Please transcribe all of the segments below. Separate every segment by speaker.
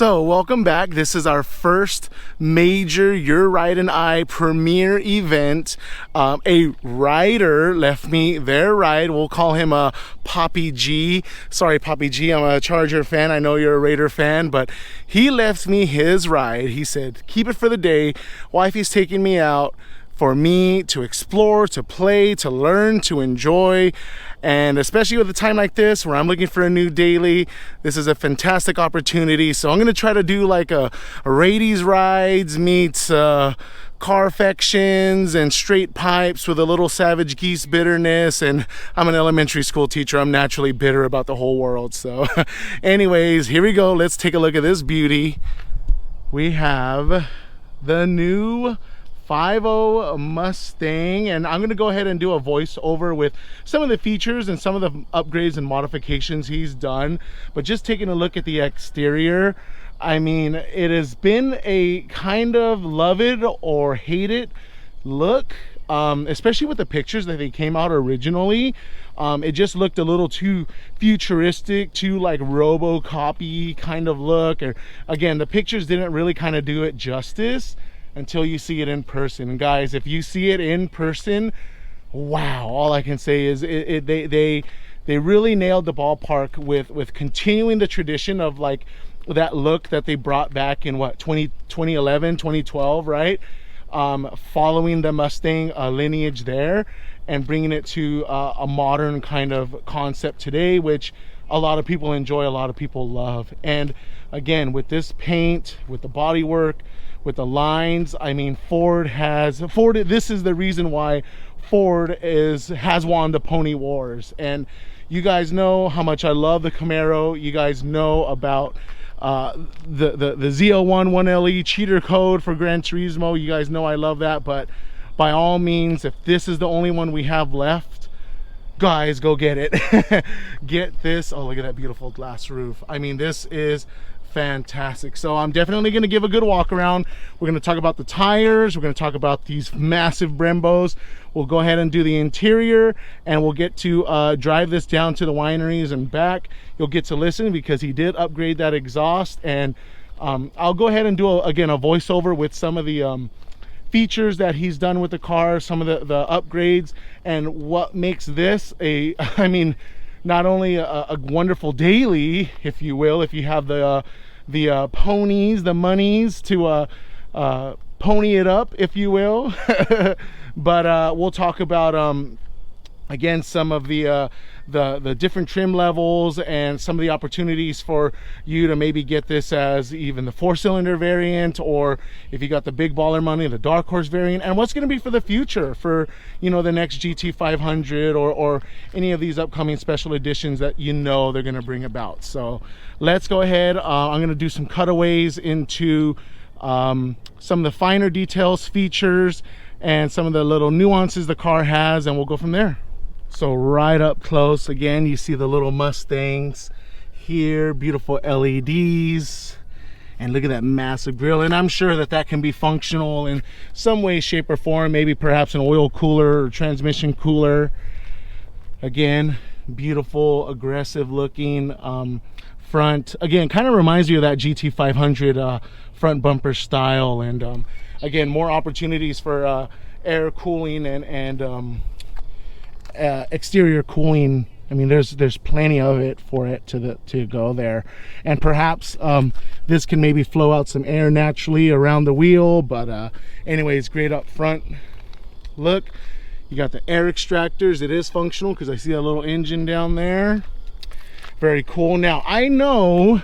Speaker 1: So welcome back. This is our first major Your Ride and I premiere event. A rider left me their ride. We'll call him a Papi G. Sorry, Papi G, I'm a Charger fan. I know you're a Raider fan, but he left me his ride. He said, keep it for the day. Wifey's taking me out for me to explore, to play, to learn, to enjoy. And especially with a time like this where I'm looking for a new daily, this is a fantastic opportunity. So I'm gonna try to do like a Radies rides meets Carfections and straight pipes with a little Savage Geese bitterness. And I'm an elementary school teacher. I'm naturally bitter about the whole world. So anyways, here we go. Let's take a look at this beauty. We have the new 5.0 Mustang, and I'm gonna go ahead and do a voiceover with some of the features and some of the upgrades and modifications he's done. But just taking a look at the exterior, I mean, it has been a kind of love it or hate it look, especially with the pictures that they came out originally. It just looked a little too futuristic, too like RoboCop-y kind of look. Or again, the pictures didn't really kind of do it justice until you see it in person. And guys, if you see it in person, wow, all I can say is they really nailed the ballpark with continuing the tradition of like that look that they brought back in what, 2011, 2012, right? Following the Mustang lineage there and bringing it to a modern kind of concept today, which a lot of people enjoy, a lot of people love. And again, with this paint, with the bodywork, with the lines, I mean, Ford, this is the reason why Ford has won the Pony Wars. And you guys know how much I love the Camaro. You guys know about the Z01 1LE cheater code for Gran Turismo. You guys know I love that. But by all means, if this is the only one we have left, guys, go get it. Get this. Oh, look at that beautiful glass roof. I mean, this is fantastic. So I'm definitely going to give a good walk around. We're going to talk about the tires. We're going to talk about these massive Brembos. We'll go ahead and do the interior, and we'll get to drive this down to the wineries and back. You'll get to listen because he did upgrade that exhaust. And I'll go ahead and do again a voiceover with some of the features that he's done with the car, some of the upgrades, and what makes this I mean, not only a wonderful daily, if you will, if you have the ponies, the monies to pony it up, if you will. But we'll talk about again some of the different trim levels and some of the opportunities for you to maybe get this as even the 4-cylinder variant, or if you got the big baller money, the dark horse variant, and what's going to be for the future for, you know, the next GT 500 or any of these upcoming special editions that you know they're going to bring about. So let's go ahead. I'm going to do some cutaways into some of the finer details, features, and some of the little nuances the car has, and we'll go from there. So right up close, again, you see the little Mustangs here, beautiful LEDs, and look at that massive grille. And I'm sure that can be functional in some way, shape, or form, maybe perhaps an oil cooler or transmission cooler. Again, beautiful, aggressive looking front. Again, kind of reminds you of that GT 500 front bumper style. And again, more opportunities for air cooling and exterior cooling. I mean, there's plenty of it for it to go there. And perhaps this can maybe flow out some air naturally around the wheel. But anyways, great up front look. You got the air extractors. It is functional because I see a little engine down there. Very cool. Now I know,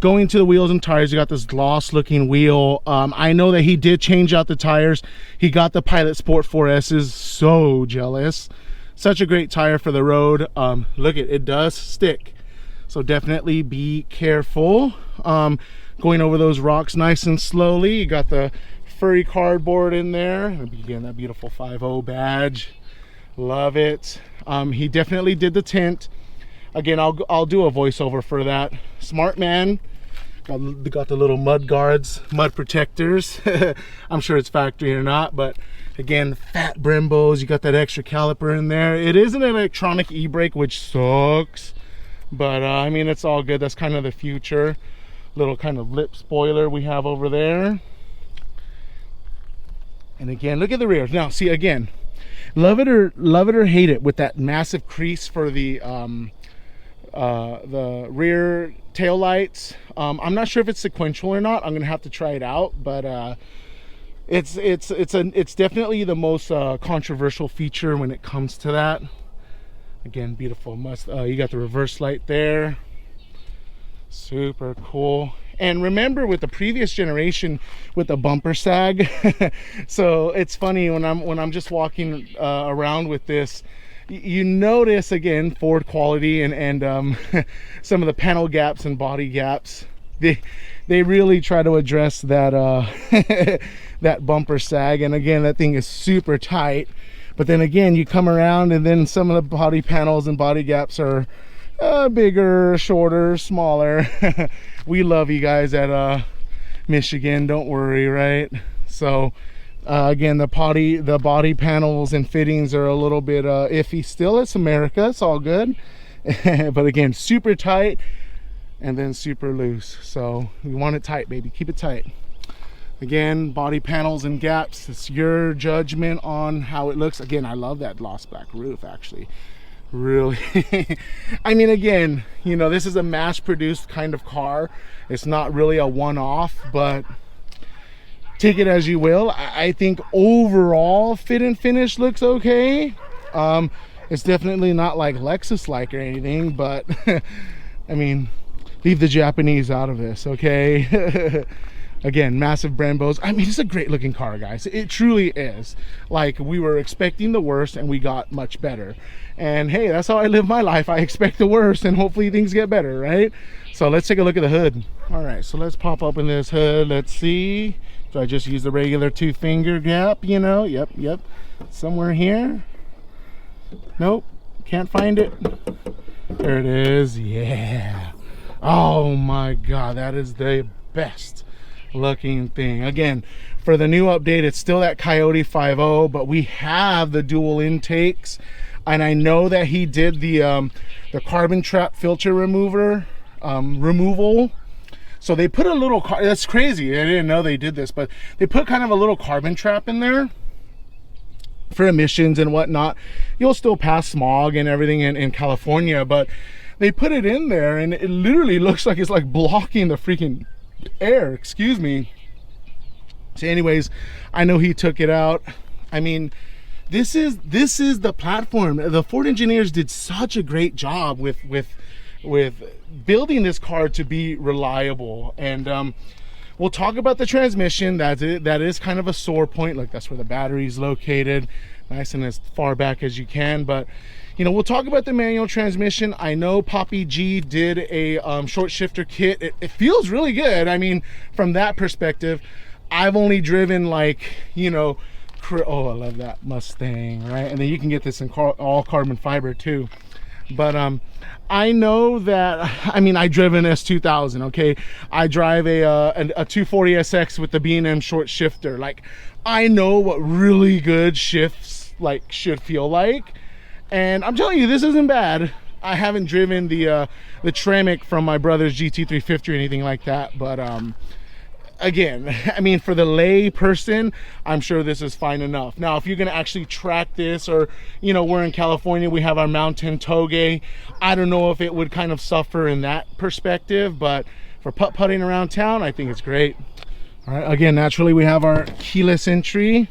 Speaker 1: going to the wheels and tires, you got this gloss looking wheel. I know that he did change out the tires. He got the Pilot Sport 4S's. So jealous. Such a great tire for the road. Look, it does stick, so definitely be careful going over those rocks nice and slowly. You got the furry cardboard in there. Again, that beautiful 5.0 badge. Love it. He definitely did the tint. Again, I'll do a voiceover for that. Smart man. Got the little mud guards, mud protectors. I'm sure it's factory or not, but again, fat Brembos. You got that extra caliper in there. It is an electronic e-brake, which sucks, but I mean, it's all good. That's kind of the future. little kind of lip spoiler we have over there. And again, look at the rear. Now, see, again, love it or hate it with that massive crease for the rear tail lights. I'm not sure if it's sequential or not. I'm gonna have to try it out, but it's definitely the most controversial feature when it comes to that. Again, beautiful. You got the reverse light there. Super cool. And remember with the previous generation with the bumper sag, so it's funny when I'm just walking around with this, you notice again Ford quality and some of the panel gaps and body gaps. They really try to address that that bumper sag, and again that thing is super tight. But then again, you come around and then some of the body panels and body gaps are bigger, shorter, smaller. We love you guys at Michigan, don't worry, right? So again, the body panels and fittings are a little bit iffy still. It's America, it's all good. But again, super tight and then super loose. So we want it tight, baby, keep it tight. Again, body panels and gaps, it's your judgment on how it looks. Again, I love that gloss black roof, actually. Really. I mean, again, you know, this is a mass-produced kind of car. It's not really a one-off, but take it as you will. I think overall fit and finish looks okay. It's definitely not like Lexus-like or anything, but I mean, leave the Japanese out of this, okay? Again, massive Brembos. I mean, it's a great looking car, guys. It truly is. Like, we were expecting the worst and we got much better. And hey, that's how I live my life. I expect the worst and hopefully things get better, right? So let's take a look at the hood. All right, so let's pop open this hood. Let's see. Do I just use the regular 2-finger gap, you know? Yep. Somewhere here. Nope, can't find it. There it is. Yeah. Oh my God, that is the best looking thing. Again, for the new update, it's still that Coyote 5.0, but we have the dual intakes. And I know that he did the carbon trap filter removal. So they put a little, that's crazy. I didn't know they did this, but they put kind of a little carbon trap in there for emissions and whatnot. You'll still pass smog and everything in California, but they put it in there and it literally looks like it's like blocking the freaking air, excuse me. So anyways, I know he took it out. I mean, this is the platform. The Ford engineers did such a great job with building this car to be reliable. And we'll talk about the transmission. That is kind of a sore point. Like, that's where the battery is located, nice and as far back as you can. But you know, we'll talk about the manual transmission. I know Papi G did a short shifter kit. It feels really good. I mean, from that perspective, I've only driven, like, you know, oh, I love that Mustang, right? And then you can get this in all carbon fiber too. But I know that, I mean, I drive an S2000, okay? I drive a 240SX with the B&M short shifter. Like, I know what really good shifts like should feel like. And I'm telling you, this isn't bad. I haven't driven the Tremec from my brother's GT350 or anything like that, but again, I mean, for the lay person, I'm sure this is fine enough. Now, if you're gonna actually track this, or, you know, we're in California, we have our mountain toge, I don't know if it would kind of suffer in that perspective, but for putt-putting around town, I think it's great. All right, again, naturally, we have our keyless entry,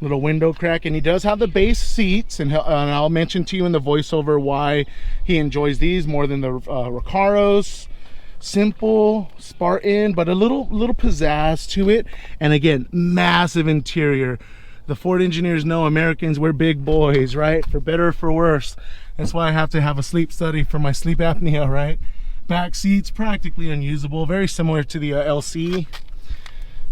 Speaker 1: little window crack, and he does have the base seats, and I'll mention to you in the voiceover why he enjoys these more than the Recaros. Simple, Spartan, but a little pizzazz to it. And again, massive interior. The Ford engineers know Americans, we're big boys, right? For better or for worse. That's why I have to have a sleep study for my sleep apnea, right? Back seats practically unusable, very similar to the LC.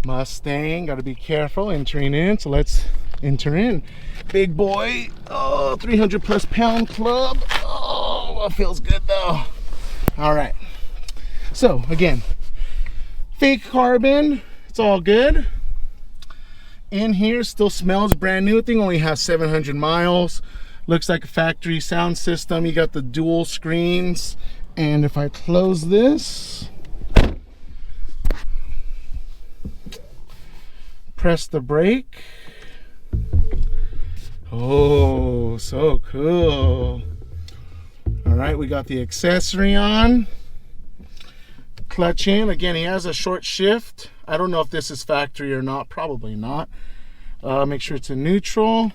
Speaker 1: Mustang, got to be careful entering in, so let's enter in. Big boy, oh, 300 plus pound club. Oh, that feels good though. All right. So again, fake carbon, it's all good. In here, still smells brand new. Thing only has 700 miles. Looks like a factory sound system. You got the dual screens. And if I close this, Press the brake. Oh, so cool. All right, we got the accessory on. Clutch in. Again, he has a short shift. I don't know if this is factory or not. Probably not. Make sure it's in neutral.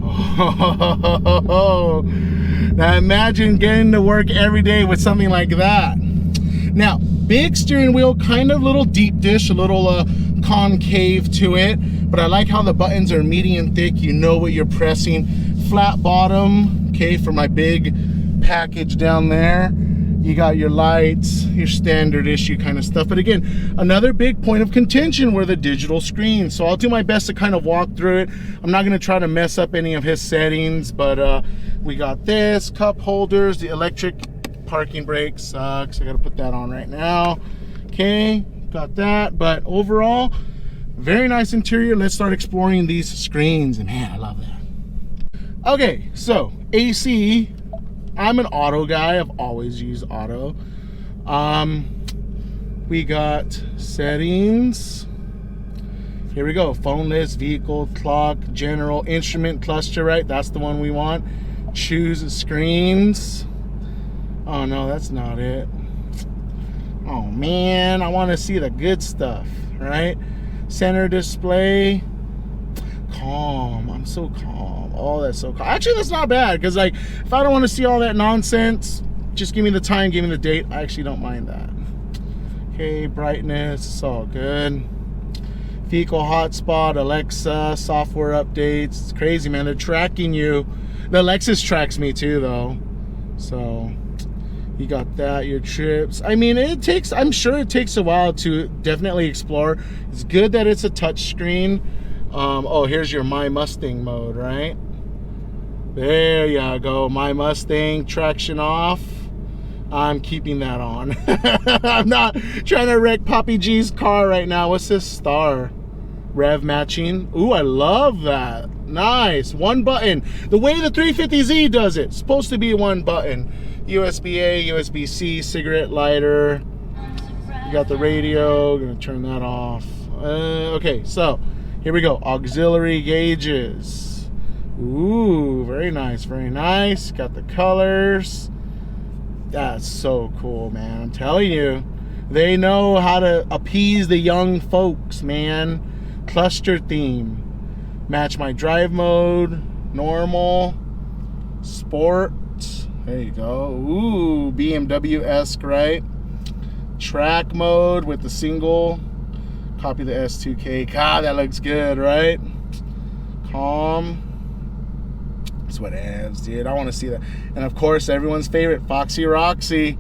Speaker 1: Oh, now imagine getting to work every day with something like that. Now, big steering wheel, kind of little deep dish, a little concave to it, but I like how the buttons are medium thick. You know what you're pressing. Flat bottom, okay, for my big package down there. You got your lights, your standard issue kind of stuff. But again, another big point of contention were the digital screens. So I'll do my best to kind of walk through it. I'm not going to try to mess up any of his settings, but we got this, cup holders, the electric parking brake sucks. I got to put that on right now. Okay, got that. But overall, very nice interior. Let's start exploring these screens. And man, I love that. Okay, so AC. I'm an auto guy. I've always used auto. We got settings. Here we go. Phone list, vehicle, clock, general, instrument cluster, right? That's the one we want. Choose screens. Oh no, that's not it. Oh man, I want to see the good stuff, right? Center display. Calm. I'm so calm. Oh, that's so calm. Actually, that's not bad, because like if I don't want to see all that nonsense, just give me the time, give me the date. I actually don't mind that. Okay, brightness, it's all good. Vehicle hotspot, Alexa, software updates. It's crazy, man. They're tracking you. The Lexus tracks me too, though. So you got that, your trips. I mean, I'm sure it takes a while to definitely explore. It's good that it's a touch screen. Oh, here's your My Mustang mode, right? There you go, My Mustang, traction off. I'm keeping that on. I'm not trying to wreck Papi G's car right now. What's this? Star. Rev matching. Ooh, I love that. Nice. One button. The way the 350Z does it. It's supposed to be one button. USB-A, USB-C, cigarette lighter. You got the radio. Gonna turn that off. Okay, so here we go. Auxiliary gauges. Ooh, very nice, very nice. Got the colors. That's so cool, man. I'm telling you, they know how to appease the young folks, man. Cluster theme. Match my drive mode. Normal. Sport. There you go. Ooh, BMW-esque, right? Track mode with the single. Copy the S2K. God, that looks good, right? Calm. That's what else, dude. I want to see that. And of course, everyone's favorite, Foxy Roxy.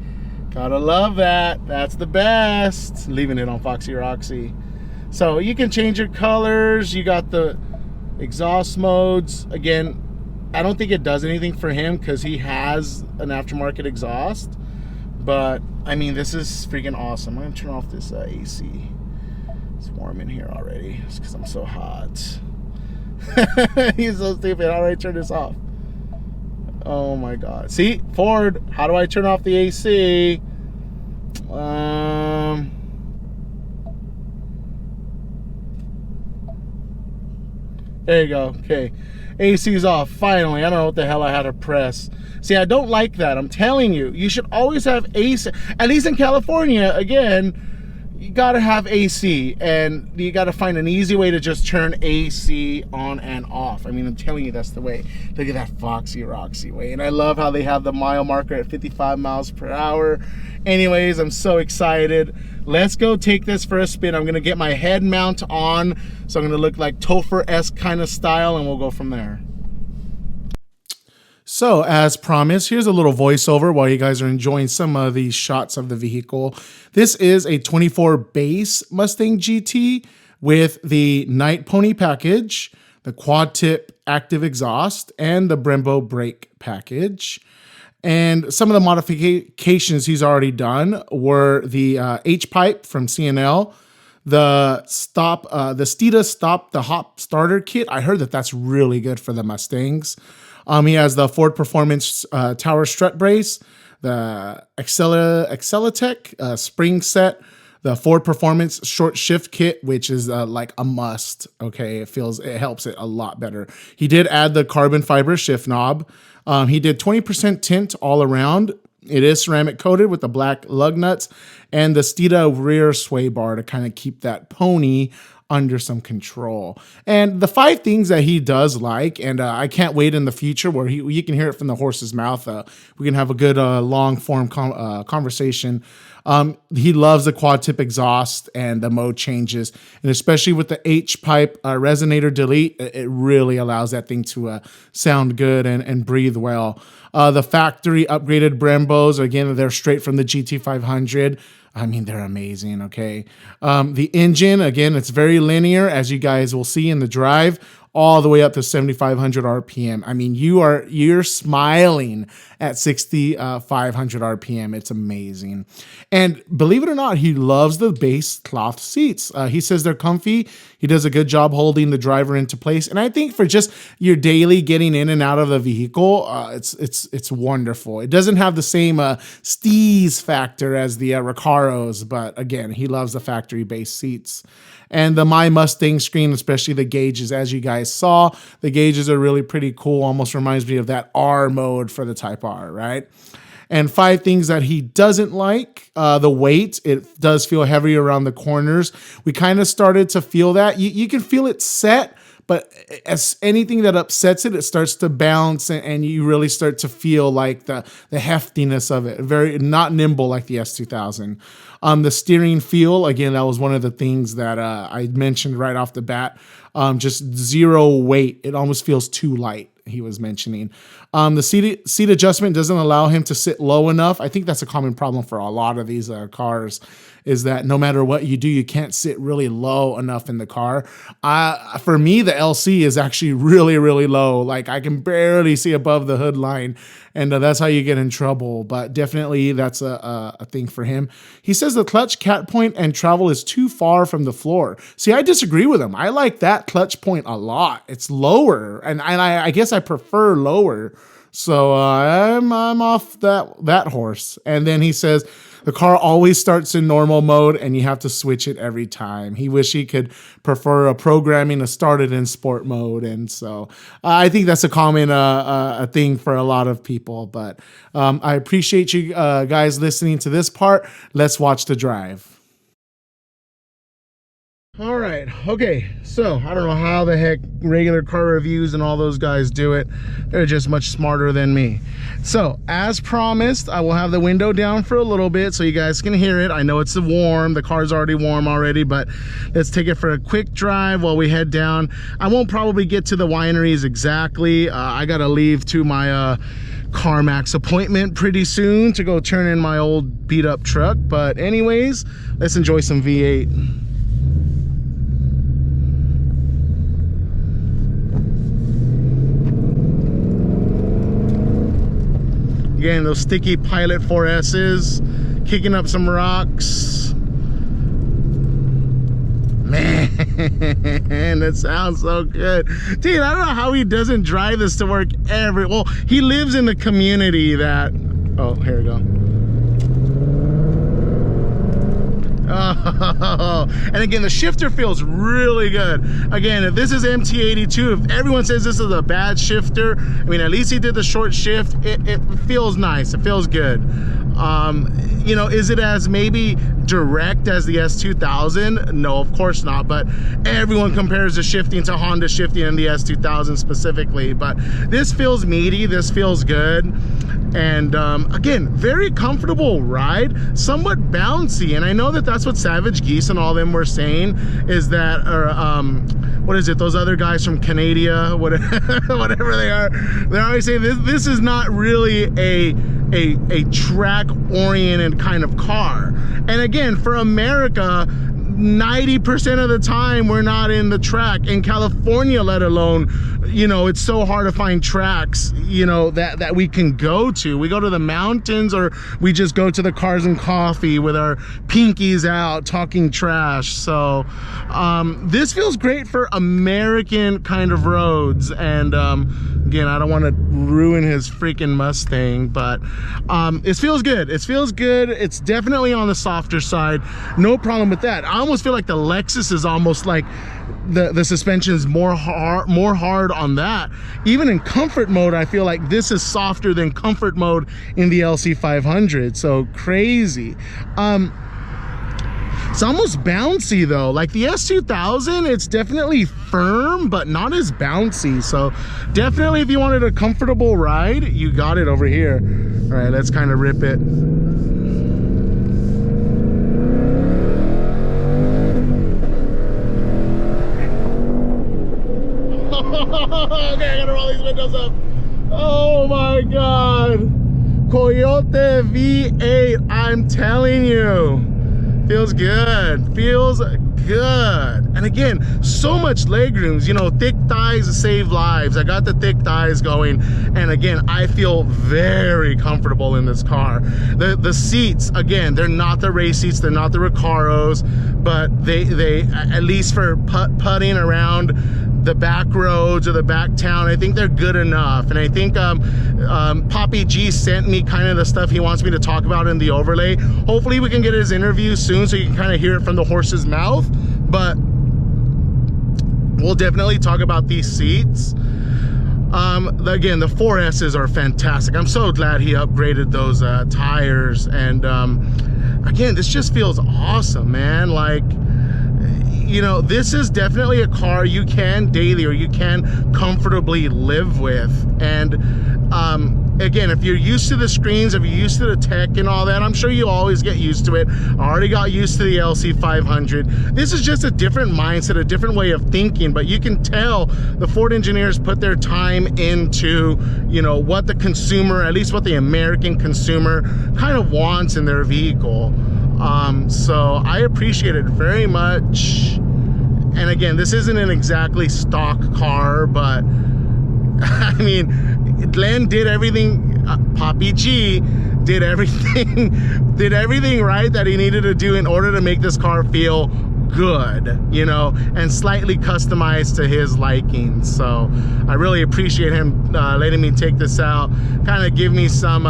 Speaker 1: Gotta love that. That's the best. Leaving it on Foxy Roxy. So you can change your colors. You got the exhaust modes. Again, I don't think it does anything for him because he has an aftermarket exhaust. But I mean, this is freaking awesome. I'm gonna turn off this AC. It's warm in here already. It's because I'm so hot. He's so stupid. How do I turn this off? Oh my god. See, Ford, how do I turn off the AC? There you go. Okay, AC's off finally. I don't know what the hell I had to press. See, I don't like that. I'm telling you, you should always have AC. At least in California, again, you gotta have AC, and you gotta find an easy way to just turn AC on and off. I mean, I'm telling you, that's the way. Look at that Foxy Roxy way. And I love how they have the mile marker at 55 miles per hour. Anyways, I'm so excited. Let's go take this for a spin. I'm gonna get my head mount on, so I'm gonna look like Topher-esque kind of style, and we'll go from there. So, as promised, here's a little voiceover while you guys are enjoying some of these shots of the vehicle. This is a 24 base Mustang GT with the Night Pony package, the quad tip active exhaust, and the Brembo brake package. And some of the modifications he's already done were the H-pipe from C&L, the Steeda Stop the Hop starter kit. I heard that that's really good for the Mustangs. He has the Ford Performance Tower strut brace, the Accelitech spring set, the Ford Performance short shift kit, which is like a must. Okay, it helps it a lot better. He did add the carbon fiber shift knob. He did 20% tint all around. It is ceramic coated with the black lug nuts and the Steeda rear sway bar to kind of keep that pony under some control. And the 5 things that he does like, and I can't wait in the future where you can hear it from the horse's mouth. We can have a good long form conversation. He loves the quad tip exhaust and the mode changes, and especially with the H pipe resonator delete, it really allows that thing to sound good and breathe well. The factory upgraded Brembos, again, they're straight from the GT500. I mean, they're amazing, okay? The engine, again, it's very linear, as you guys will see in the drive, all the way up to 7,500 RPM. I mean, you're smiling at 6,500 RPM. It's amazing. And believe it or not, he loves the base cloth seats. He says they're comfy. He does a good job holding the driver into place. And I think for just your daily getting in and out of the vehicle, it's wonderful. It doesn't have the same steez factor as the Recaros, but again, he loves the factory base seats. And the My Mustang screen, especially the gauges, as you guys saw, the gauges are really pretty cool. Almost reminds me of that R mode for the Type R, right? And 5 things that he doesn't like. The weight, it does feel heavy around the corners. We kind of started to feel that. You can feel it set, but as anything that upsets it, it starts to bounce and you really start to feel like the heftiness of it. Very not nimble like the S2000. The steering feel, again, that was one of the things that I mentioned right off the bat. Just zero weight. It almost feels too light, he was mentioning. The seat adjustment doesn't allow him to sit low enough. I think that's a common problem for a lot of these cars, is that no matter what you do, you can't sit really low enough in the car. For me, the LC is actually really, really low. Like I can barely see above the hood line, and that's how you get in trouble. But definitely that's a thing for him. He says the clutch cat point and travel is too far from the floor. See, I disagree with him. I like that clutch point a lot. It's lower, and I guess I prefer lower. So I'm off that horse. And then he says the car always starts in normal mode and you have to switch it every time. He wish he could prefer a programming to start it in sport mode. And so I think that's a common a thing for a lot of people. But I appreciate you guys listening to this part. Let's watch the drive. All right, okay, so I don't know how the heck regular car reviews and all those guys do it. They're just much smarter than me. So as promised, I will have the window down for a little bit so you guys can hear it. I know it's warm, the car's already warm already, but let's take it for a quick drive while we head down. I won't probably get to the wineries exactly. I gotta leave to my CarMax appointment pretty soon to go turn in my old beat up truck. But anyways, let's enjoy some V8. Again, those sticky Pilot 4S's, kicking up some rocks. Man, that sounds so good. Dude, I don't know how he doesn't drive this to work well, he lives in the community that, oh, here we go. Oh, and again, the shifter feels really good. Again, if this is MT82, if everyone says this is a bad shifter, I mean, at least he did the short shift. It feels nice. It feels good. You know, is it as maybe direct as the S2000? No, of course not. But everyone compares the shifting to Honda shifting in the S2000 specifically. But this feels meaty. This feels good. And again, very comfortable ride, somewhat bouncy. And I know that that's what Savage Geese and all them were saying, is that, or what is it, those other guys from Canada, whatever they are, they're always saying this is not really a track oriented kind of car. And again, for America, 90% of the time we're not in the track. In California, let alone, you know, it's so hard to find tracks, you know, that we can go to. We go to the mountains, or we just go to the Cars and Coffee with our pinkies out talking trash. So this feels great for American kind of roads. And again, I don't want to ruin his freaking Mustang, but it feels good. It feels good. It's definitely on the softer side. No problem with that. I almost feel like the Lexus is almost like the suspension is more hard on that. Even in comfort mode, I feel like this is softer than comfort mode in the LC500. So crazy. It's almost bouncy though. Like the S2000, it's definitely firm, but not as bouncy. So definitely, if you wanted a comfortable ride, you got it over here. All right, let's kind of rip it. Okay, I gotta roll these windows up. Oh my God. Coyote V8, I'm telling you. Feels good, feels good. And again, so much leg rooms, you know, thick thighs save lives. I got the thick thighs going, and again, I feel very comfortable in this car. The seats, again, they're not the race seats, they're not the Recaros, but they at least for putting around the back roads or the back town, I think they're good enough. And I think Papi G sent me kind of the stuff he wants me to talk about in the overlay. Hopefully we can get his interview soon so you can kind of hear it from the horse's mouth. But we'll definitely talk about these seats. Again, the 4S's are fantastic. I'm so glad he upgraded those tires. And again, this just feels awesome, man. Like, you know, this is definitely a car you can daily, or you can comfortably live with. And again, if you're used to the screens, if you're used to the tech and all that, I'm sure you always get used to it. I already got used to the LC500. This is just a different mindset, a different way of thinking, but you can tell the Ford engineers put their time into, you know, what the consumer, at least what the American consumer kind of wants in their vehicle. So I appreciate it very much. And again, this isn't an exactly stock car, but I mean, Glenn did everything, Papi G did everything right that he needed to do in order to make this car feel good, you know, and slightly customized to his liking. So I really appreciate him letting me take this out, kind of give me some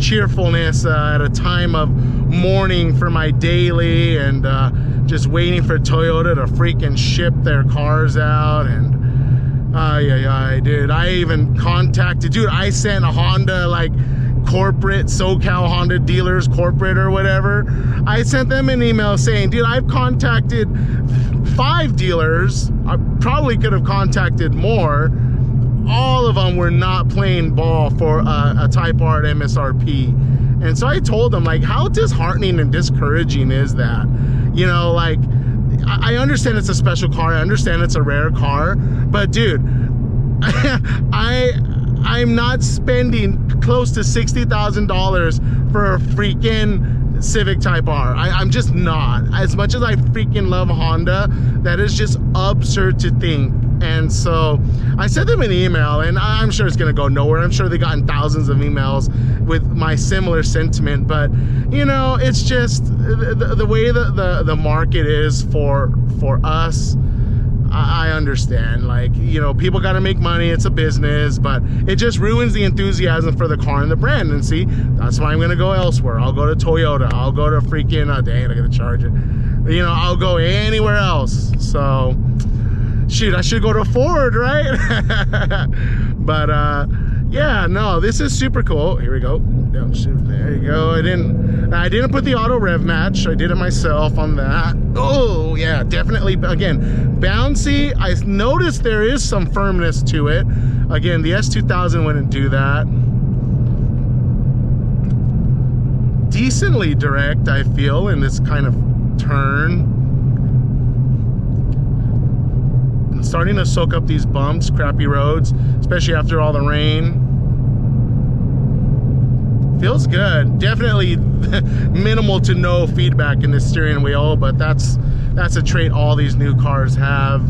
Speaker 1: cheerfulness at a time of mourning for my daily, and just waiting for Toyota to freaking ship their cars out. And yeah, dude, I even contacted, dude, I sent a Honda, like, corporate, SoCal Honda dealers, corporate or whatever. I sent them an email saying, dude, I've contacted 5 dealers. I probably could have contacted more. All of them were not playing ball for a Type R at MSRP. And so I told them, like, how disheartening and discouraging is that? You know, like, I understand it's a special car, I understand it's a rare car, but dude, I'm not spending close to $60,000 for a freaking Civic Type R. I'm just not. As much as I freaking love Honda, that is just absurd to think. And so I sent them an email, and I'm sure it's gonna go nowhere. I'm sure they've gotten thousands of emails with my similar sentiment, but you know, it's just the way the market is for us. I understand, like, you know, people got to make money, it's a business, but it just ruins the enthusiasm for the car and the brand. And see, that's why I'm gonna go elsewhere. I'll go to Toyota, I'll go to freaking, dang, I gotta charge it, you know, I'll go anywhere else. So shoot, I should go to Ford, right? But yeah, no, this is super cool. Here we go. Don't shoot. There you go. I didn't put the auto rev match. I did it myself on that. Oh yeah, definitely. Again, bouncy. I noticed there is some firmness to it. Again, the S2000 wouldn't do that. Decently direct, I feel, in this kind of turn. And starting to soak up these bumps, crappy roads, especially after all the rain. Feels good. Definitely minimal to no feedback in this steering wheel, but that's that's a trait all these new cars have.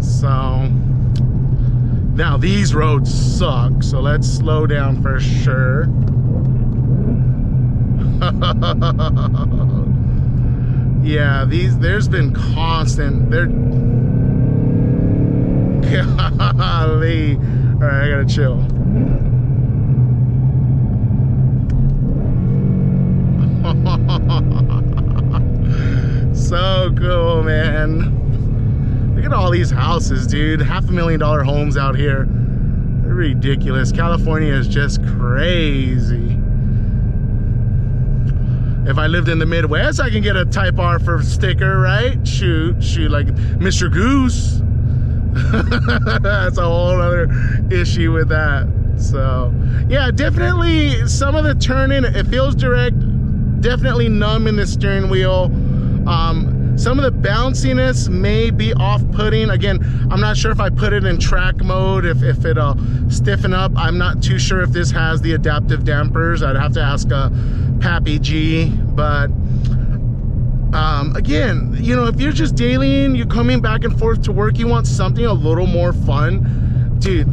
Speaker 1: So now these roads suck, so let's slow down for sure. Yeah, there's been constant, golly. All right, I gotta chill. So cool, man. Look at all these houses, dude. $500,000 homes out here. They're ridiculous. California is just crazy. If I lived in the Midwest, I can get a Type R for sticker, right? Shoot, like Mr. Goose. That's a whole other issue with that. So yeah, definitely some of the turning, it feels direct, definitely numb in the steering wheel. Some of the bounciness may be off-putting. Again, I'm not sure if I put it in track mode, if it'll stiffen up. I'm not too sure if this has the adaptive dampers. I'd have to ask Papi G. But again, you know, if you're just dailying, you're coming back and forth to work, you want something a little more fun, dude,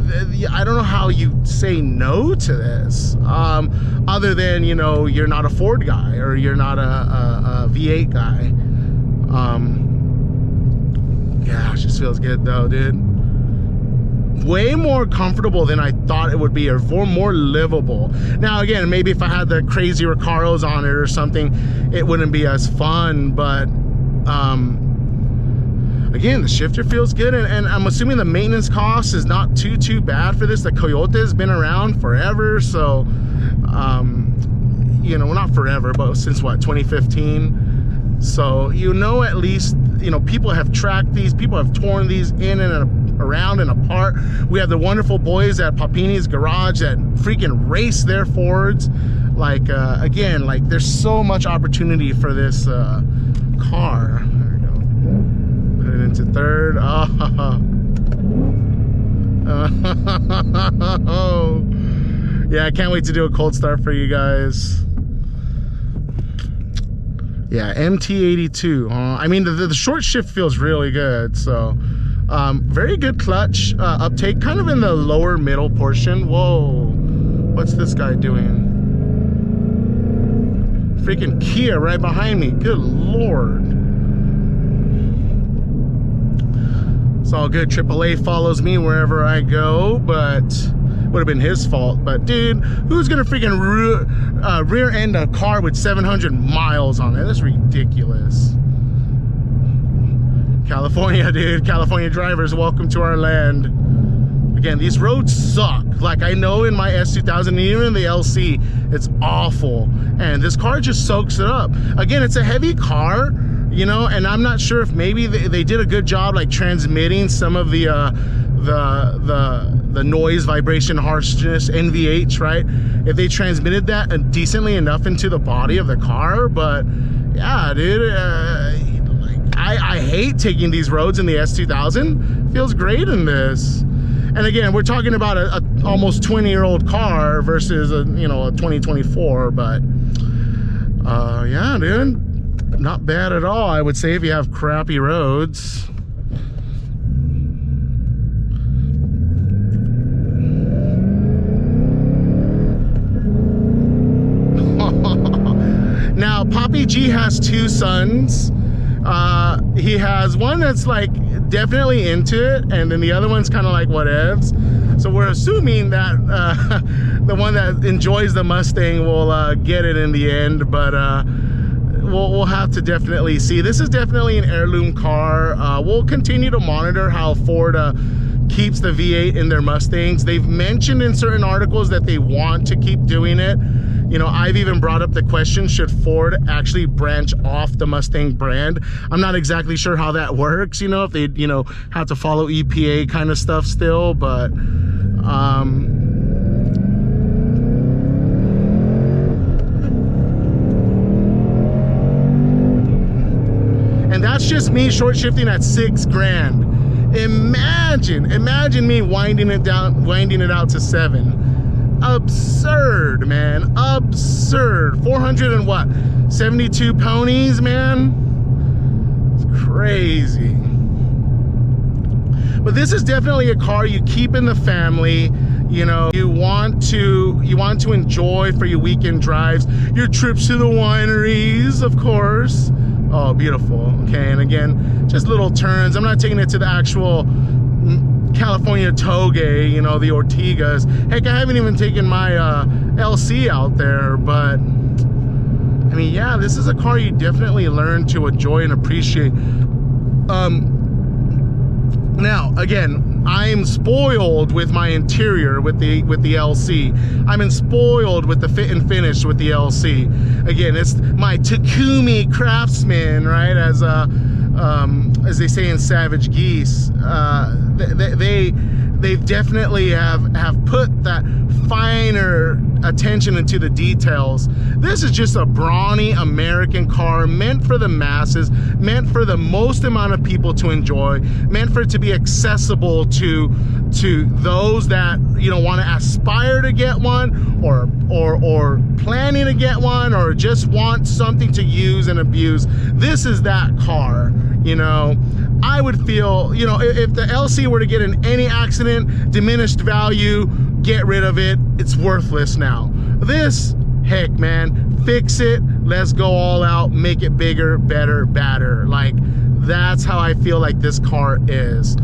Speaker 1: I don't know how you say no to this, other than, you know, you're not a Ford guy or you're not a V8 guy. Yeah, it just feels good though, dude. Way more comfortable than I thought it would be, or more livable. Now again, maybe if I had the crazy Recaros on it or something, it wouldn't be as fun, but again, the shifter feels good, and I'm assuming the maintenance cost is not too bad for this. The Coyote has been around forever, so you know, well, not forever, but since what, 2015. So, you know, at least, you know, people have tracked these, people have torn these in and around and apart. We have the wonderful boys at Papini's Garage that freaking race their Fords. Like, again, like, there's so much opportunity for this car. There we go. Put it into third. Oh. Yeah, I can't wait to do a cold start for you guys. Yeah, MT82. I mean, the short shift feels really good. So, very good clutch uptake, kind of in the lower middle portion. Whoa, what's this guy doing? Freaking Kia right behind me. Good Lord. It's all good. AAA follows me wherever I go, but would have been his fault. But dude, who's gonna freaking rear end a car with 700 miles on it? That's ridiculous. California, dude. California drivers, welcome to our land. Again, these roads suck. Like, I know in my S2000 and even in the LC, it's awful, and this car just soaks it up. Again, it's a heavy car, you know, and I'm not sure if maybe they did a good job like transmitting some of the noise, vibration, harshness, NVH, right? If they transmitted that decently enough into the body of the car. But yeah, dude, I hate taking these roads in the S2000. Feels great in this. And again, we're talking about a almost 20-year-old car versus a 2024. But yeah, dude, not bad at all, I would say, if you have crappy roads. Now, Papi G has two sons. He has one that's like definitely into it, and then the other one's kind of like whatevs. So we're assuming that the one that enjoys the Mustang will get it in the end, but we'll have to definitely see. This is definitely an heirloom car. We'll continue to monitor how Ford keeps the V8 in their Mustangs. They've mentioned in certain articles that they want to keep doing it. You know, I've even brought up the question, should Ford actually branch off the Mustang brand? I'm not exactly sure how that works, you know, if they, have to follow EPA kind of stuff still, but and that's just me short shifting at $6,000. Imagine me winding it out to $7,000. Absurd, man, absurd. 472 ponies, man. It's crazy. But this is definitely a car you keep in the family. You know, you want to enjoy for your weekend drives, your trips to the wineries, of course. Oh, beautiful. Okay, and again, just little turns. I'm not taking it to the actual California Toge, you know, the Ortigas. Heck, I haven't even taken my LC out there, but I mean, yeah, this is a car you definitely learn to enjoy and appreciate. Now, again, I'm spoiled with my interior with the LC. I'm spoiled with the fit and finish with the LC. Again, it's my Takumi Craftsman, right? As they say in Savage Geese, they definitely have put that finer attention into the details. This is just a brawny American car meant for the masses, meant for the most amount of people to enjoy, meant for it to be accessible to those that, you know, want to aspire to get one, or planning to get one, or just want something to use and abuse. This is that car. You know, I would feel, you know, if the LC were to get in any accident, diminished value, get rid of it, it's worthless now. This, heck man, fix it, let's go all out, make it bigger, better, badder. Like, that's how I feel like this car is.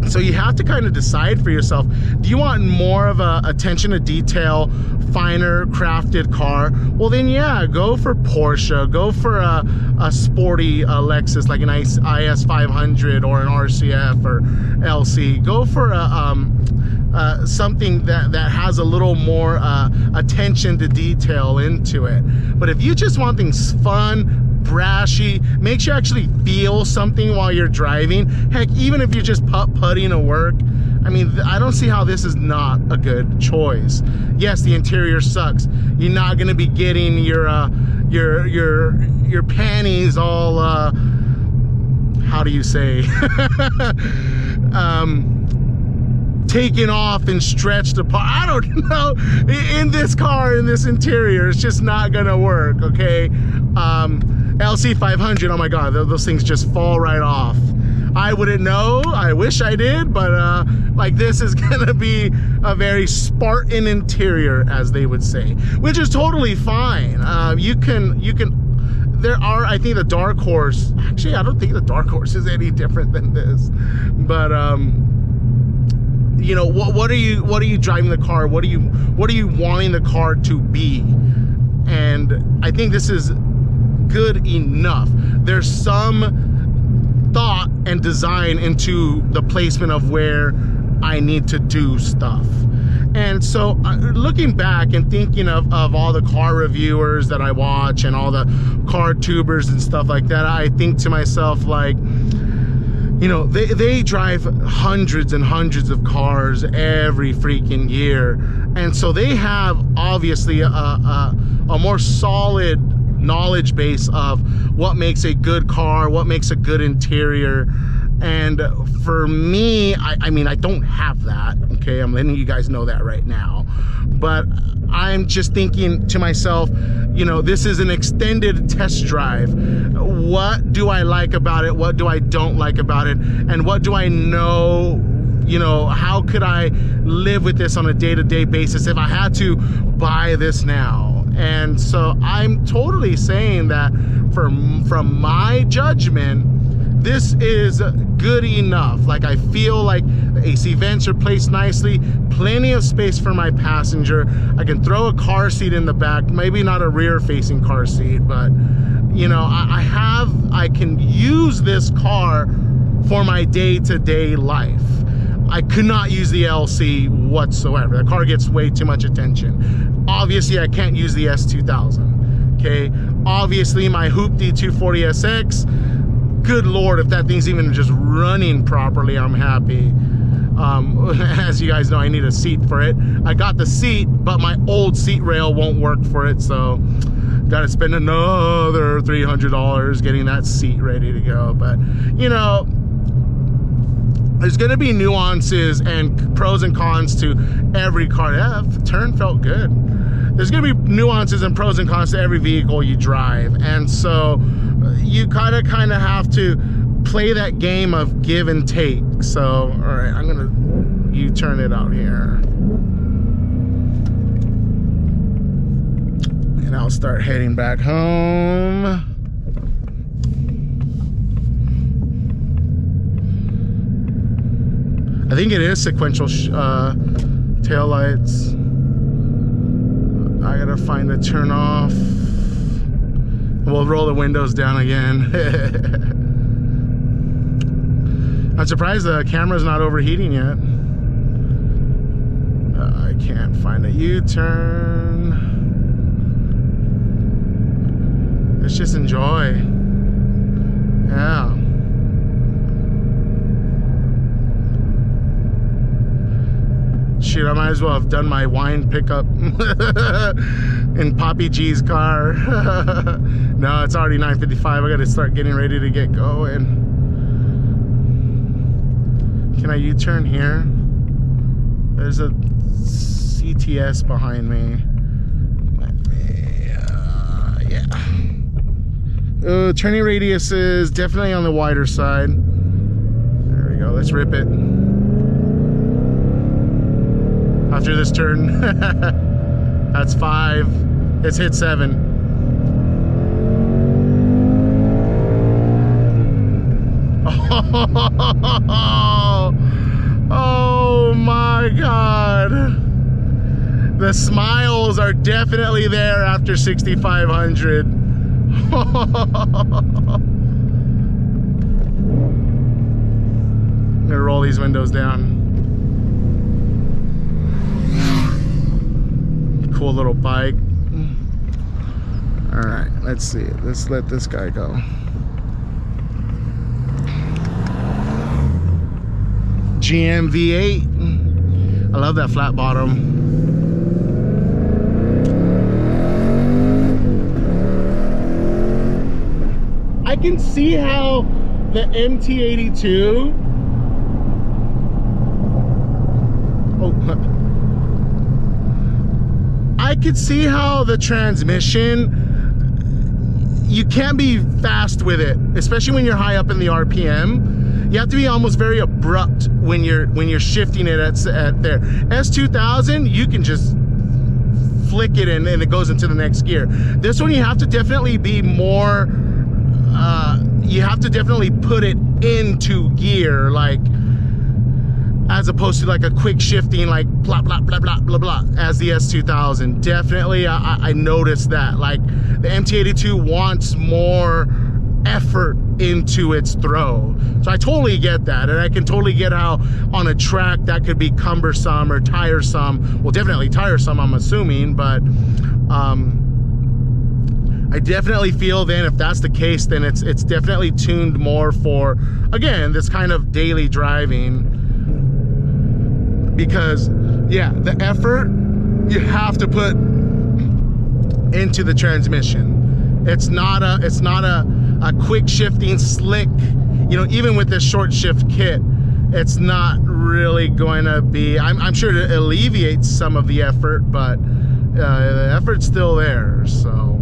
Speaker 1: So you have to kind of decide for yourself, do you want more of a attention to detail, finer crafted car? Well then, yeah, go for Porsche, go for a sporty Lexus, like an IS 500 or an RCF or LC. Go for something that has a little more attention to detail into it. But if you just want things fun, brashy, makes you actually feel something while you're driving, heck, even if you're just putting to work, I mean, I don't see how this is not a good choice. Yes, the interior sucks. You're not gonna be getting your panties all how do you say taken off and stretched apart. I don't know. In this car, in this interior, it's just not gonna work. Okay. LC 500, oh my god, those things just fall right off. I wouldn't know, I wish I did, but like, this is gonna be a very Spartan interior, as they would say, which is totally fine. You can there are, I think, the Dark Horse, actually I don't think the Dark Horse is any different than this, but you know, what are you driving the car, what are you wanting the car to be? And I think this is good enough. There's some thought and design into the placement of where I need to do stuff. And so looking back and thinking of all the car reviewers that I watch and all the cartubers and stuff like that, I think to myself, like, you know, they drive hundreds and hundreds of cars every freaking year, and so they have obviously a more solid knowledge base of what makes a good car, what makes a good interior. And for me, I mean, I don't have that, okay? I'm letting you guys know that right now. But I'm just thinking to myself, you know, this is an extended test drive. What do I like about it? What do I don't like about it? And what do I know, you know, how could I live with this on a day-to-day basis if I had to buy this now? And so I'm totally saying that from my judgment, this is good enough. Like, I feel like the AC vents are placed nicely, plenty of space for my passenger. I can throw a car seat in the back, maybe not a rear facing car seat, but you know, I can use this car for my day-to-day life. I could not use the LC whatsoever. The car gets way too much attention. Obviously, I can't use the S2000, okay? Obviously, my Hoopty 240SX, good Lord, if that thing's even just running properly, I'm happy. As you guys know, I need a seat for it. I got the seat, but my old seat rail won't work for it, so gotta spend another $300 getting that seat ready to go. But, you know, there's gonna be nuances and pros and cons to every car. Yeah, the turn felt good. There's gonna be nuances and pros and cons to every vehicle you drive. And so you kind of have to play that game of give and take. So, all right, I'm gonna U-turn it out here. And I'll start heading back home. I think it is sequential tail lights. I gotta find a turn off. We'll roll the windows down again. I'm surprised the camera's not overheating yet. I can't find a U-turn. Let's just enjoy. Yeah. Shoot, I might as well have done my wine pickup in Papi G's car. No, it's already 9:55. I gotta start getting ready to get going. Can I U-turn here? There's a CTS behind me. Yeah. Turning radius is definitely on the wider side. There we go. Let's rip it. After this turn, that's 5. It's hit 7. Oh my God. The smiles are definitely there after 6,500. I'm gonna roll these windows down. Cool little bike. All right, let's see. Let's let this guy go. GM V8. I love that flat bottom. I can see how the MT82 I could see how the transmission, you can't be fast with it, especially when you're high up in the RPM. You have to be almost very abrupt when you're shifting it at there. S2000, you can just flick it and it goes into the next gear. This one you have to definitely be more, you have to definitely put it into gear, like, as opposed to like a quick shifting, like blah blah blah blah blah blah as the S2000. Definitely I noticed that, like, the MT82 wants more effort into its throw. So I totally get that, and I can totally get how on a track that could be cumbersome or tiresome. Well, definitely tiresome, I'm assuming, but I definitely feel then if that's the case, then it's definitely tuned more for, again, this kind of daily driving. Because yeah, the effort you have to put into the transmission. It's not a quick shifting slick, you know, even with this short shift kit, it's not really going to be, I'm sure it alleviates some of the effort, but the effort's still there. So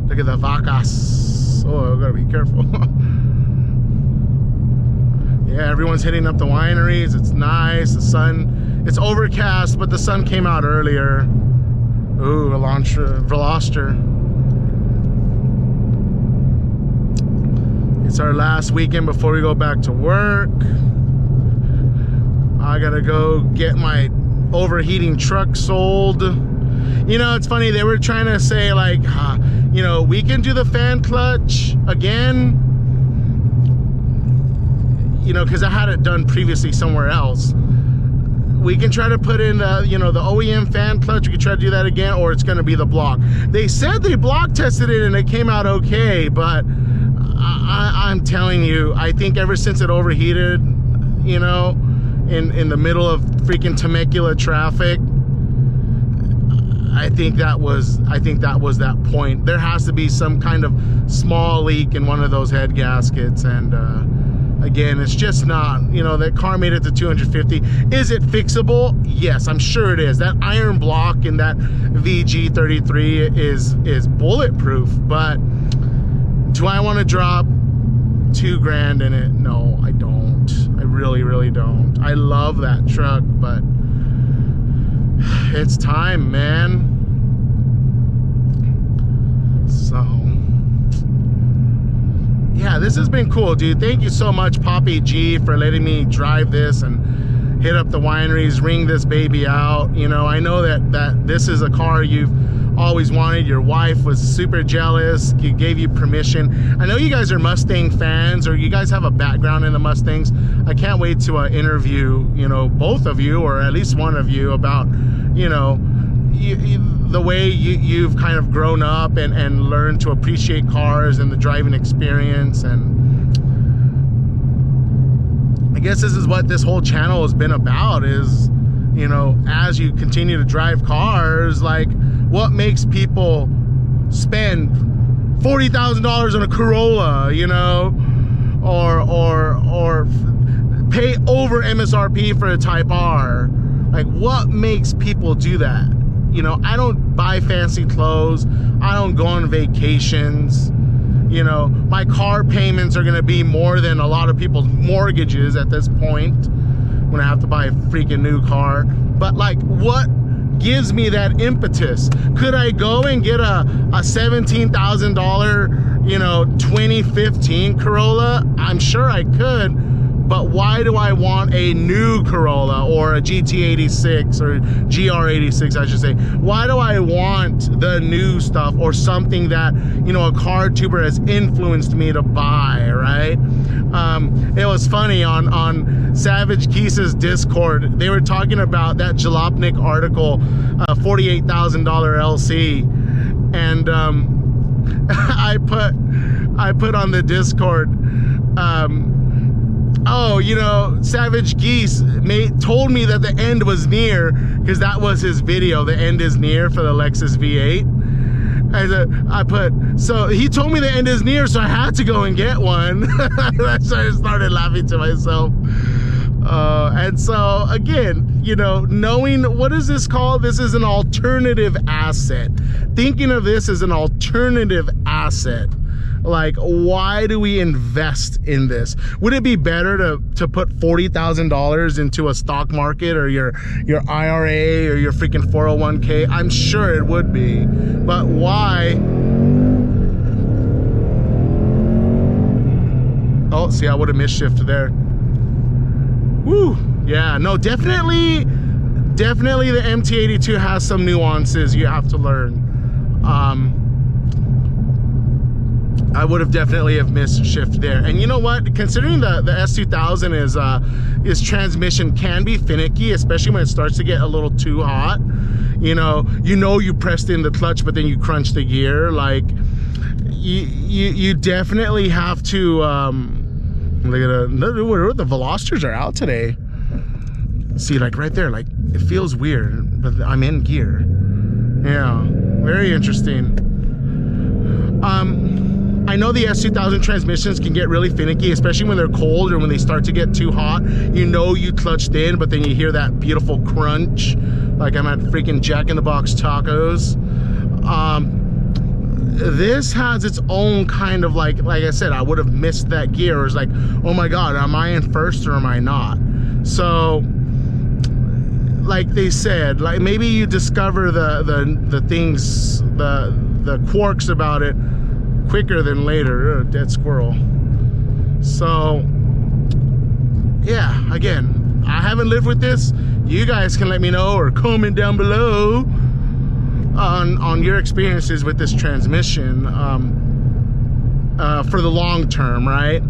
Speaker 1: look at the vacas. Oh, I gotta be careful. Yeah, everyone's hitting up the wineries. It's nice. The sun, it's overcast, but the sun came out earlier. Ooh, Veloster. It's our last weekend before we go back to work. I gotta go get my overheating truck sold. You know, it's funny, they were trying to say, like, you know, we can do the fan clutch again. You know, because I had it done previously somewhere else. We can try to put in the, you know, the OEM fan clutch. We can try to do that again, or it's going to be the block. They said they block tested it and it came out okay, but I'm telling you, I think ever since it overheated, you know, in the middle of freaking Temecula traffic, I think that was that point. There has to be some kind of small leak in one of those head gaskets, and Again, it's just not, you know, that car made it to 250. Is it fixable? Yes, I'm sure it is. That iron block in that VG33 is bulletproof, but do I want to drop $2,000 in it? No, I don't. I really don't. I love that truck, but it's time, man. So yeah, this has been cool, dude. Thank you so much, Papi G, for letting me drive this and hit up the wineries, ring this baby out. You know, I know that this is a car you've always wanted. Your wife was super jealous. He gave you permission. I know you guys are Mustang fans, or you guys have a background in the Mustangs. I can't wait to interview, you know, both of you, or at least one of you, about, you know, the way you've kind of grown up and learned to appreciate cars and the driving experience. And I guess this is what this whole channel has been about, is, you know, as you continue to drive cars, like, what makes people spend $40,000 on a Corolla, you know, or pay over MSRP for a Type R? Like, what makes people do that? You know, I don't buy fancy clothes. I don't go on vacations. You know, my car payments are gonna be more than a lot of people's mortgages at this point when I have to buy a freaking new car. But like, what gives me that impetus? Could I go and get a $17,000, you know, 2015 Corolla? I'm sure I could. But why do I want a new Corolla or a GT86 or GR86, I should say? Why do I want the new stuff, or something that, you know, a car tuber has influenced me to buy, right? It was funny, on Savage Geese's Discord, they were talking about that Jalopnik article, $48,000 LC. And I put on the Discord, oh, you know, Savage Geese told me that the end was near, because that was his video, the end is near, for the Lexus V8. I put, so he told me the end is near, so I had to go and get one. That's why I started laughing to myself. And so again, you know, knowing, what is this called? This is an alternative asset. Thinking of this as an alternative asset. Like, why do we invest in this? Would it be better to put $40,000 into a stock market, or your IRA, or your freaking 401k? I'm sure it would be. But why? Oh, see, I would have misshifted there. Woo. Yeah, no, definitely the MT82 has some nuances you have to learn. I would have definitely have missed shift there. And you know what? Considering the S2000 is transmission can be finicky, especially when it starts to get a little too hot. You pressed in the clutch, but then you crunch the gear. Like, you definitely have to look at the Velocitors are out today. See, like right there, like it feels weird, but I'm in gear. Yeah, very interesting. I know the S2000 transmissions can get really finicky, especially when they're cold or when they start to get too hot. You know you clutched in, but then you hear that beautiful crunch, like I'm at freaking Jack in the Box tacos. This has its own kind of like I said, I would have missed that gear. It's like, oh my God, am I in first or am I not? So, like they said, like maybe you discover the things, the quirks about it quicker than later. Dead squirrel. So yeah, again, I haven't lived with this. You guys can let me know, or comment down below on your experiences with this transmission for the long term, right?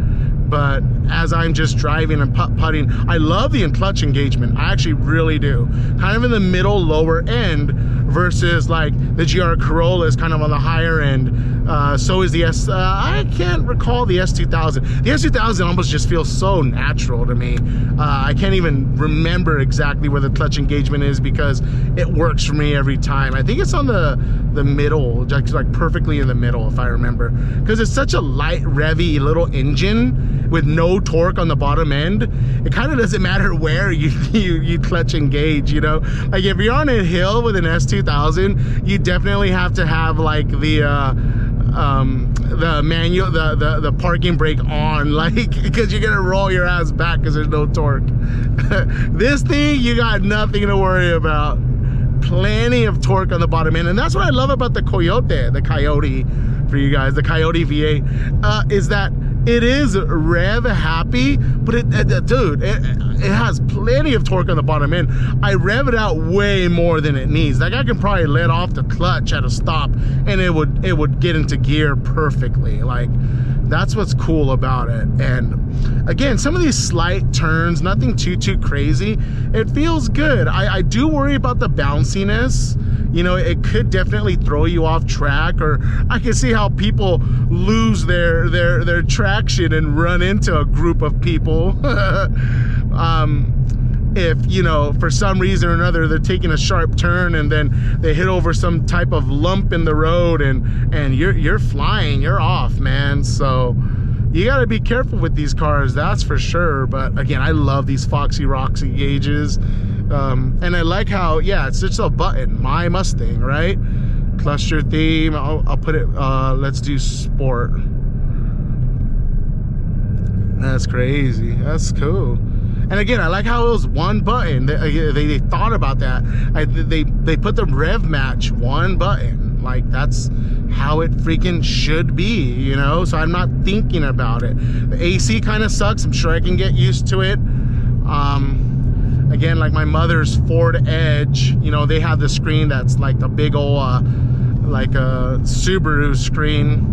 Speaker 1: But as I'm just driving and putt-putting, I love the clutch engagement. I actually really do. Kind of in the middle, lower end, versus like the GR Corolla is kind of on the higher end. So is the I can't recall the S2000. The S2000 almost just feels so natural to me. I can't even remember exactly where the clutch engagement is, because it works for me every time. I think it's on the the middle, just like perfectly in the middle, if I remember, because it's such a light, revvy little engine with no torque on the bottom end. It kind of doesn't matter where you clutch engage, you know. Like if you're on a hill with an S2000, you definitely have to have like the manual, the parking brake on, like, because you're gonna roll your ass back because there's no torque. This thing, you got nothing to worry about. Plenty of torque on the bottom end, and that's what I love about the Coyote for you guys, the Coyote V8, is that it is rev happy, but it has plenty of torque on the bottom end. I rev it out way more than it needs. Like I can probably let off the clutch at a stop and it would get into gear perfectly. Like that's what's cool about it. And again, some of these slight turns, nothing too crazy. It feels good. I do worry about the bounciness. You know, it could definitely throw you off track, or I can see how people lose their traction and run into a group of people. If, you know, for some reason or another, they're taking a sharp turn and then they hit over some type of lump in the road and you're flying, you're off, man. So you got to be careful with these cars, that's for sure. But again, I love these Foxy Roxy gauges. And I like how, yeah, it's just a button, my Mustang, right? Cluster theme, I'll put it, let's do sport. That's crazy, that's cool. And again, I like how it was one button. They thought about that. They put the rev match one button. Like that's how it freaking should be, you know? So I'm not thinking about it. The AC kind of sucks. I'm sure I can get used to it. Again, like my mother's Ford Edge, you know, they have the screen that's like a big old, like a Subaru screen.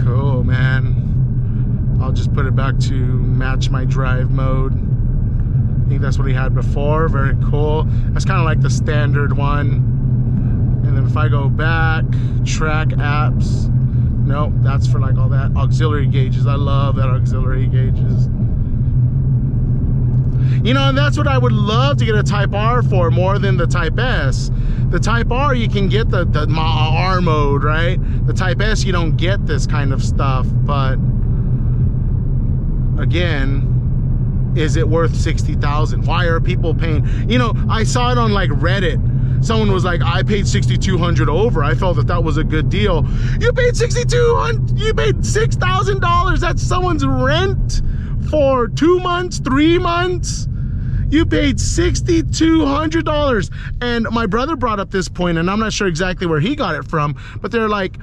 Speaker 1: Cool, man. I'll just put it back to match my drive mode. I think that's what he had before. Very cool. That's kind of like the standard one. And then if I go back, track apps. Nope, that's for like all that auxiliary gauges. I love that auxiliary gauges. You know, and that's what I would love to get a Type R for more than the Type S. The Type R, you can get the R mode, right? The Type S, you don't get this kind of stuff. But again, is it worth $60,000? Why are people paying? You know, I saw it on like Reddit. Someone was like, I paid $6,200 over. I felt that was a good deal. You paid $6,200, you paid $6,000. That's someone's rent for 2 months, 3 months. You paid $6,200. And my brother brought up this point, and I'm not sure exactly where he got it from, but they're like,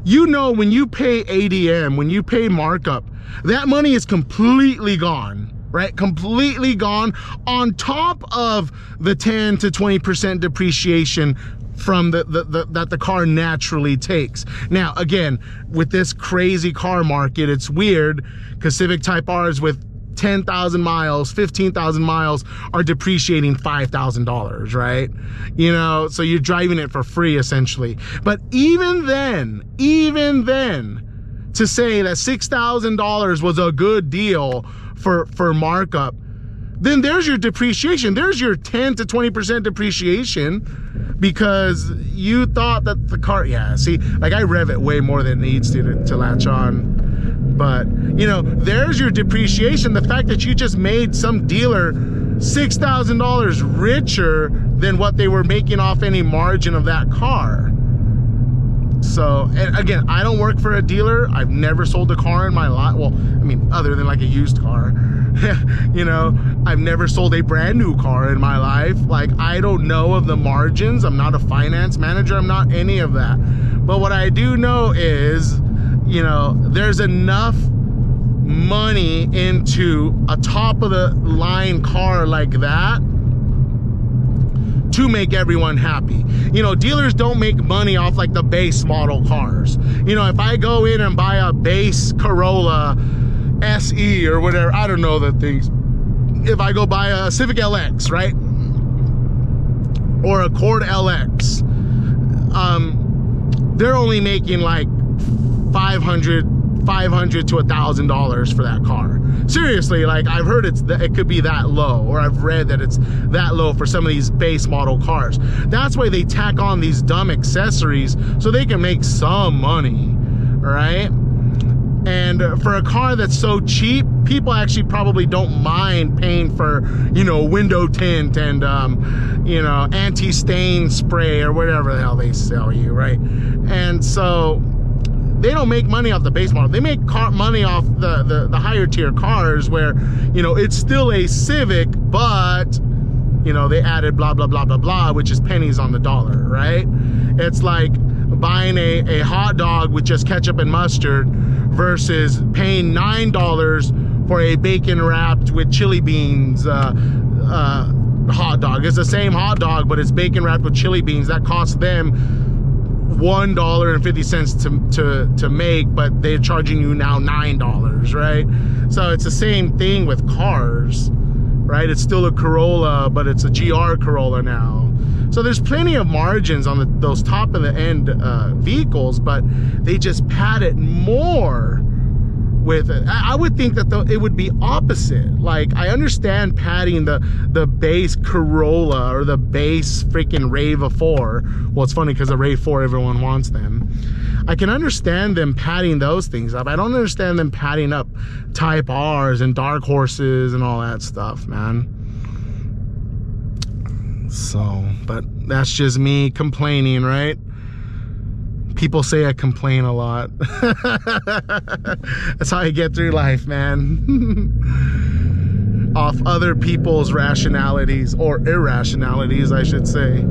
Speaker 1: you know, when you pay ADM, when you pay markup, that money is completely gone. Right, completely gone, on top of the 10 to 20% depreciation from that the car naturally takes. Now, again, with this crazy car market, it's weird because Civic Type R's with 10,000 miles, 15,000 miles are depreciating $5,000, right? You know, so you're driving it for free essentially. But even then, to say that $6,000 was a good deal for markup, then there's your depreciation. There's your 10 to 20% depreciation because you thought that the car, yeah, see, like I rev it way more than it needs to latch on. But, you know, there's your depreciation. The fact that you just made some dealer $6,000 richer than what they were making off any margin of that car. So, and again, I don't work for a dealer. I've never sold a car in my life. Well, I mean, other than like a used car. You know, I've never sold a brand new car in my life. Like, I don't know of the margins. I'm not a finance manager. I'm not any of that. But what I do know is, you know, there's enough money into a top of the line car like that to make everyone happy. You know, dealers don't make money off like the base model cars. You know, if I go in and buy a base Corolla SE or whatever, I don't know the things. If I go buy a Civic LX, right? Or a Accord LX, they're only making like 500, $500 to $1,000 for that car. Seriously, like I've heard it could be that low, or I've read that it's that low for some of these base model cars. That's why they tack on these dumb accessories so they can make some money, right? And for a car that's so cheap, people actually probably don't mind paying for, you know, window tint and, you know, anti-stain spray or whatever the hell they sell you, right? And so they don't make money off the base model. They make money off the higher tier cars where, you know, it's still a Civic, but, you know, they added blah, blah, blah, blah, blah, which is pennies on the dollar, right? It's like buying a hot dog with just ketchup and mustard versus paying $9 for a bacon wrapped with chili beans hot dog. It's the same hot dog, but it's bacon wrapped with chili beans. That costs them $1.50 to make, but they're charging you now $9, right? So it's the same thing with cars, right? It's still a Corolla, but it's a GR Corolla now. So there's plenty of margins on those top of the end vehicles, but they just pad it more with it. I would think that it would be opposite. Like, I understand padding the base Corolla or the base freaking RAV4. Well, it's funny because the RAV4, everyone wants them. I can understand them padding those things up. I don't understand them padding up Type Rs and Dark Horses and all that stuff, man. So, but that's just me complaining, right? People say I complain a lot. That's how I get through life, man. Off other people's rationalities, or irrationalities, I should say.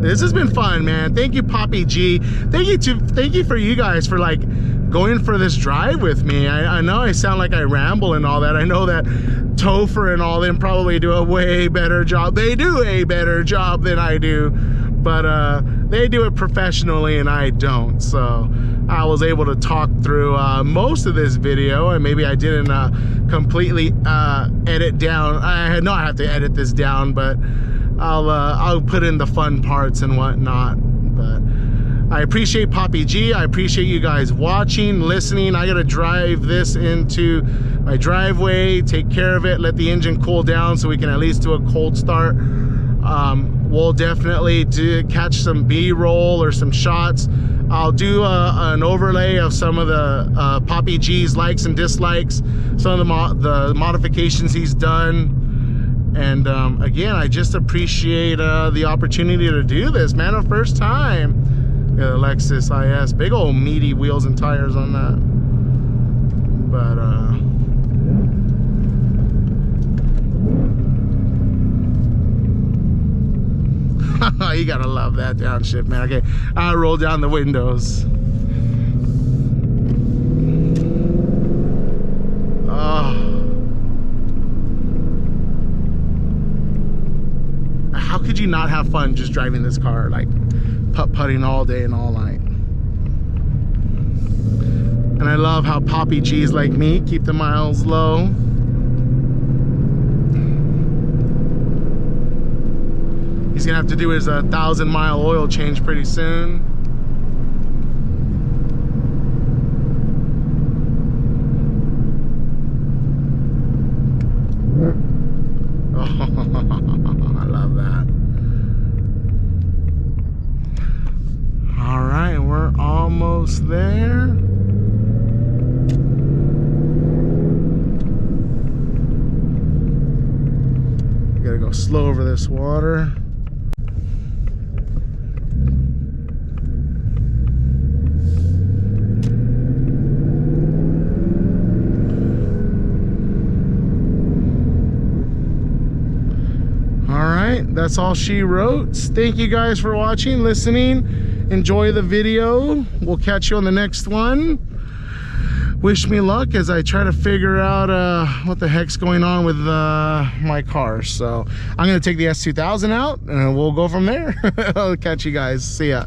Speaker 1: This has been fun, man. Thank you, Papi G. Thank you for you guys for like going for this drive with me. I know I sound like I ramble and all that. I know that Topher and all them probably do a way better job. They do a better job than I do, but they do it professionally and I don't. So I was able to talk through most of this video, and maybe I didn't completely edit down. I know I have to edit this down, but I'll put in the fun parts and whatnot. But I appreciate Papi G. I appreciate you guys watching, listening. I gotta drive this into my driveway, take care of it, let the engine cool down so we can at least do a cold start. We'll definitely catch some B-roll or some shots. I'll do an overlay of some of the Papi G's likes and dislikes, some of the modifications he's done. And again, I just appreciate the opportunity to do this, man. The first time. Yeah, the Lexus IS, big old meaty wheels and tires on that. But you gotta love that downshift, man. Okay, I'll roll down the windows. How could you not have fun just driving this car, like putt-putting all day and all night? And I love how Papi G's like me keep the miles low. He's gonna have to do his 1,000-mile oil change pretty soon. I love that. All right, we're almost there. Gotta go slow over this water. That's all she wrote. Thank you guys for watching, listening. Enjoy the video. We'll catch you on the next one. Wish me luck as I try to figure out what the heck's going on with my car. So I'm gonna take the S2000 out and we'll go from there. I'll catch you guys. See ya.